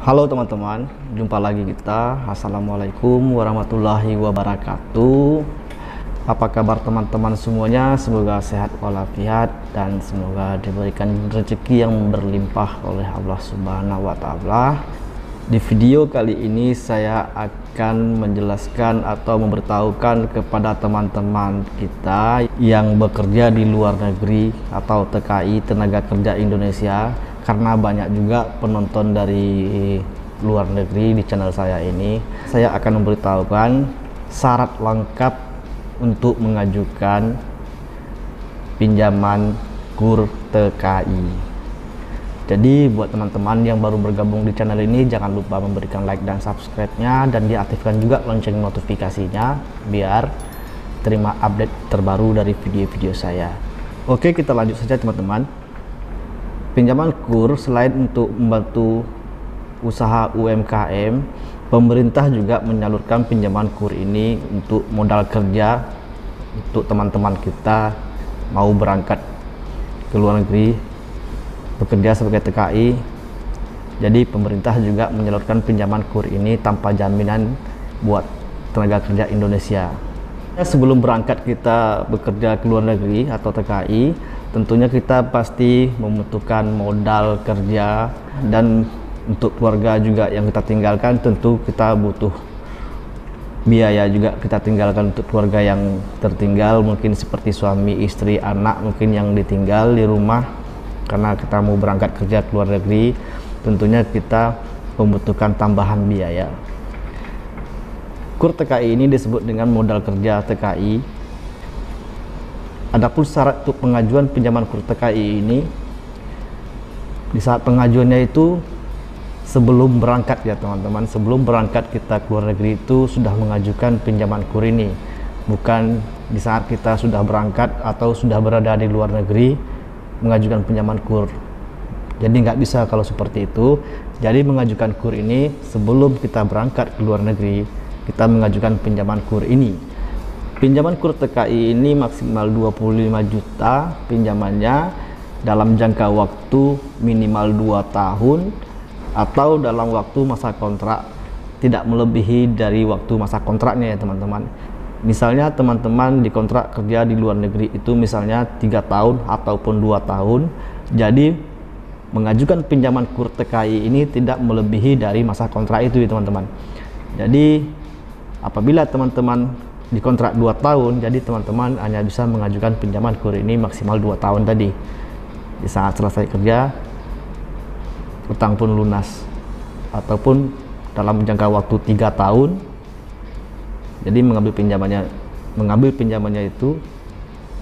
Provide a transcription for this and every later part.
Halo teman-teman, jumpa lagi kita. Assalamualaikum warahmatullahi wabarakatuh. Apa kabar teman-teman semuanya? Semoga sehat walafiat dan semoga diberikan rezeki yang berlimpah oleh Allah Subhanahu wa Ta'ala. Di video kali ini saya akan menjelaskan atau memberitahukan kepada teman-teman kita yang bekerja di luar negeri atau TKI, Tenaga Kerja Indonesia, karena banyak juga penonton dari luar negeri di channel saya ini. Saya akan memberitahukan syarat lengkap untuk mengajukan pinjaman KUR TKI. Jadi buat teman-teman yang baru bergabung di channel ini, jangan lupa memberikan like dan subscribe-nya dan diaktifkan juga lonceng notifikasinya biar terima update terbaru dari video-video saya. Oke, kita lanjut saja teman-teman. Pinjaman KUR selain untuk membantu usaha UMKM, pemerintah juga menyalurkan pinjaman KUR ini untuk modal kerja untuk teman-teman kita mau berangkat ke luar negeri bekerja sebagai TKI. Jadi pemerintah juga menyalurkan pinjaman KUR ini tanpa jaminan buat tenaga kerja Indonesia. Sebelum berangkat kita bekerja ke luar negeri atau TKI, tentunya kita pasti membutuhkan modal kerja, dan untuk keluarga juga yang kita tinggalkan tentu kita butuh biaya juga kita tinggalkan untuk keluarga yang tertinggal, mungkin seperti suami, istri, anak mungkin yang ditinggal di rumah karena kita mau berangkat kerja ke luar negeri. Tentunya kita membutuhkan tambahan biaya. KUR TKI ini disebut dengan modal kerja TKI. Adapun syarat untuk pengajuan pinjaman KUR TKI ini, di saat pengajuannya itu sebelum berangkat ya teman-teman, sebelum berangkat kita ke luar negeri itu sudah mengajukan pinjaman KUR ini, bukan di saat kita sudah berangkat atau sudah berada di luar negeri mengajukan pinjaman KUR. Jadi nggak bisa kalau seperti itu. Jadi mengajukan KUR ini sebelum kita berangkat ke luar negeri, kita mengajukan pinjaman KUR ini. Pinjaman KUR TKI ini maksimal 25 juta pinjamannya dalam jangka waktu minimal 2 tahun atau dalam waktu masa kontrak tidak melebihi dari waktu masa kontraknya ya teman-teman. Misalnya teman-teman di kontrak kerja di luar negeri itu misalnya 3 tahun ataupun 2 tahun. Jadi mengajukan pinjaman KUR TKI ini tidak melebihi dari masa kontrak itu ya teman-teman. Jadi apabila teman-teman di kontrak 2 tahun, jadi teman-teman hanya bisa mengajukan pinjaman KUR ini maksimal 2 tahun tadi. Di saat selesai kerja, utang pun lunas, ataupun dalam jangka waktu 3 tahun. Jadi mengambil pinjamannya itu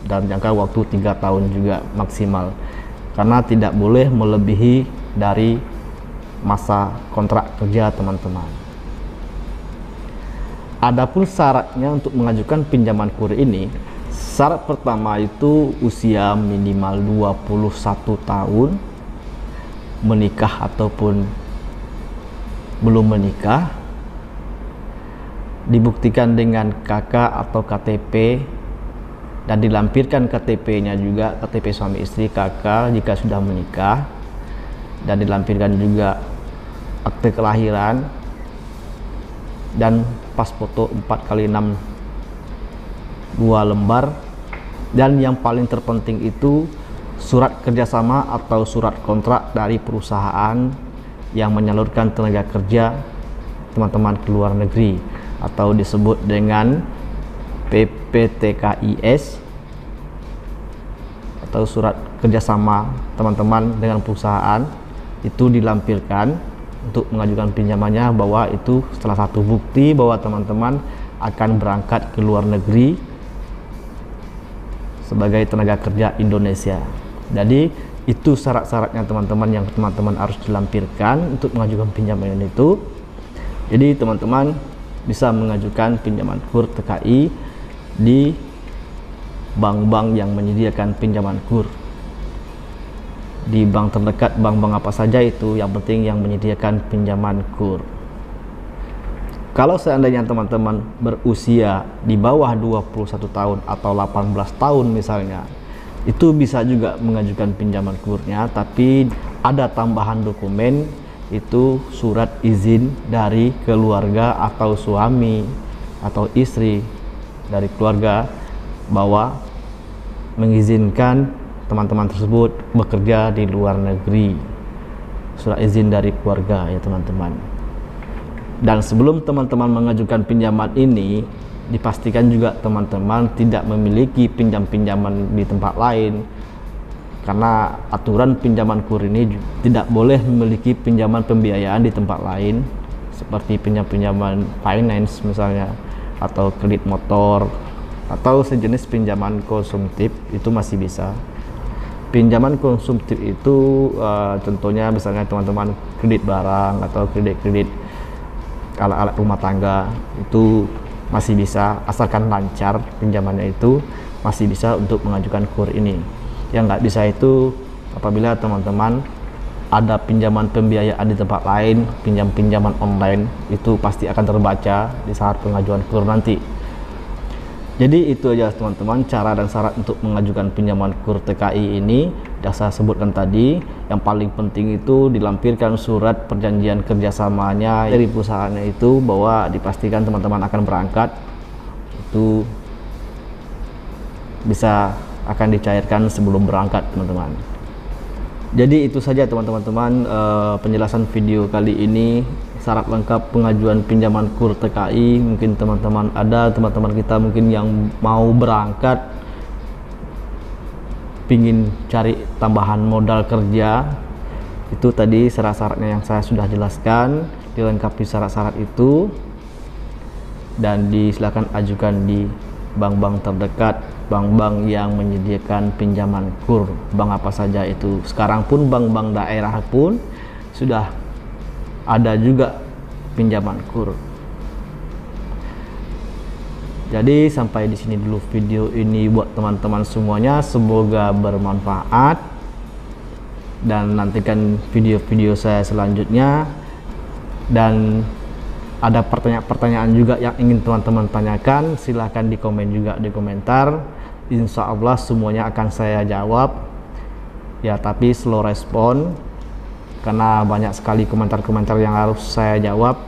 dalam jangka waktu 3 tahun juga maksimal, karena tidak boleh melebihi dari masa kontrak kerja teman-teman. Adapun syaratnya untuk mengajukan pinjaman KUR ini, syarat pertama itu usia minimal 21 tahun, menikah ataupun belum menikah, dibuktikan dengan KK atau KTP, dan dilampirkan KTP-nya juga, KTP suami istri, KK jika sudah menikah, dan dilampirkan juga akte kelahiran dan pas foto 4x6 2 lembar. Dan yang paling terpenting itu surat kerjasama atau surat kontrak dari perusahaan yang menyalurkan tenaga kerja teman-teman ke luar negeri, atau disebut dengan PPTKIS, atau surat kerjasama teman-teman dengan perusahaan. Itu dilampirkan untuk mengajukan pinjamannya, bahwa itu salah satu bukti bahwa teman-teman akan berangkat ke luar negeri sebagai tenaga kerja Indonesia. Jadi itu syarat-syaratnya teman-teman yang teman-teman harus dilampirkan untuk mengajukan pinjaman itu. Jadi teman-teman bisa mengajukan pinjaman KUR TKI di bank-bank yang menyediakan pinjaman KUR. Di bank terdekat, bank-bank apa saja itu, yang penting yang menyediakan pinjaman KUR. Kalau seandainya teman-teman berusia di bawah 21 tahun atau 18 tahun misalnya, itu bisa juga mengajukan pinjaman KUR-nya, tapi ada tambahan dokumen itu surat izin dari keluarga atau suami atau istri dari keluarga bahwa mengizinkan teman-teman tersebut bekerja di luar negeri. Surat izin dari keluarga ya teman-teman. Dan sebelum teman-teman mengajukan pinjaman ini, dipastikan juga teman-teman tidak memiliki pinjaman-pinjaman di tempat lain, karena aturan pinjaman KUR ini tidak boleh memiliki pinjaman pembiayaan di tempat lain seperti pinjaman finance misalnya, atau kredit motor, atau sejenis pinjaman konsumtif itu masih bisa. Pinjaman konsumtif itu contohnya misalnya teman-teman kredit barang atau kredit alat-alat rumah tangga, itu masih bisa asalkan lancar pinjamannya, itu masih bisa untuk mengajukan KUR ini. Yang nggak bisa itu apabila teman-teman ada pinjaman pembiayaan di tempat lain, pinjaman online, itu pasti akan terbaca di saat pengajuan KUR nanti. Jadi itu aja teman-teman cara dan syarat untuk mengajukan pinjaman KUR TKI ini. Yang saya sebutkan tadi, yang paling penting itu dilampirkan surat perjanjian kerjasamanya dari perusahaannya itu, bahwa dipastikan teman-teman akan berangkat, itu bisa akan dicairkan sebelum berangkat teman-teman. Jadi itu saja teman-teman penjelasan video kali ini, syarat lengkap pengajuan pinjaman KUR TKI. Mungkin teman-teman kita mungkin yang mau berangkat, pingin cari tambahan modal kerja, itu tadi syarat-syaratnya yang saya sudah jelaskan, dilengkapi syarat-syarat itu, dan silakan ajukan di bank-bank terdekat, bank-bank yang menyediakan pinjaman KUR. Bank apa saja itu. Sekarang pun bank-bank daerah pun sudah ada juga pinjaman KUR. Jadi sampai di sini dulu video ini buat teman-teman semuanya, semoga bermanfaat, dan nantikan video-video saya selanjutnya. Dan ada pertanyaan-pertanyaan juga yang ingin teman-teman tanyakan, silahkan di komen juga di komentar. Insya Allah semuanya akan saya jawab ya, tapi slow respon karena banyak sekali komentar-komentar yang harus saya jawab.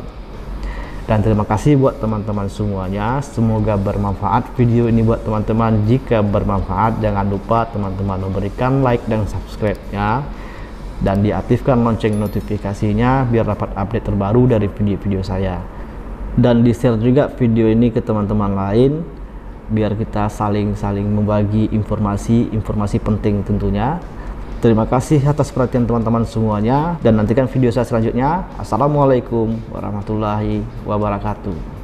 Dan terima kasih buat teman-teman semuanya, semoga bermanfaat video ini buat teman-teman. Jika bermanfaat, jangan lupa teman-teman memberikan like dan subscribe-nya, dan diaktifkan lonceng notifikasinya biar dapat update terbaru dari video-video saya. Dan di share juga video ini ke teman-teman lain biar kita saling membagi informasi penting tentunya. Terima kasih atas perhatian teman-teman semuanya, dan nantikan video saya selanjutnya. Assalamualaikum warahmatullahi wabarakatuh.